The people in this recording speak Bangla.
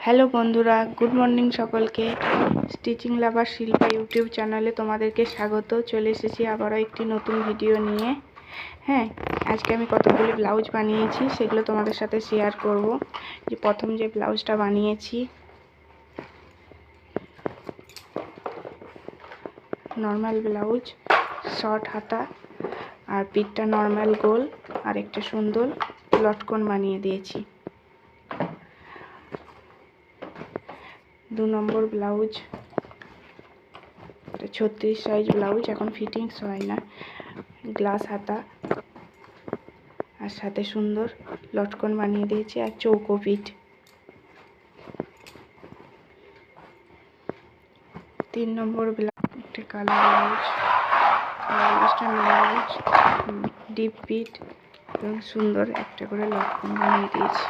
হ্যালো বন্ধুরা, গুড মর্নিং সকলকে। স্টিচিং লাভার শিল্পা ইউটিউব চ্যানেলে তোমাদেরকে স্বাগত। চলে এসেছি আবারও একটি নতুন ভিডিও নিয়ে। আজকে আমি কতগুলি ব্লাউজ বানিয়েছি সেগুলো তোমাদের সাথে শেয়ার করব। প্রথম যে ব্লাউজটা বানিয়েছি, নর্মাল ব্লাউজ, শর্ট হাতা আর পিঠটা নর্মাল গোল আর একটা সুন্দর লটকন বানিয়ে দিয়েছি। 2 নম্বর ব্লাউজ, 36 সাইজ ব্লাউজ, এখন ফিটিংস হয় না, গ্লাস হাতা আর সাথে সুন্দর লটকন বানিয়ে দিয়েছি আর চৌকো পিঠ। 3 নম্বর ব্লাউজ, একটা কালার ব্লাউজ, ব্লাউজ ডিপ পিঠ এবং সুন্দর একটা করে লটকন বানিয়ে দিয়েছি।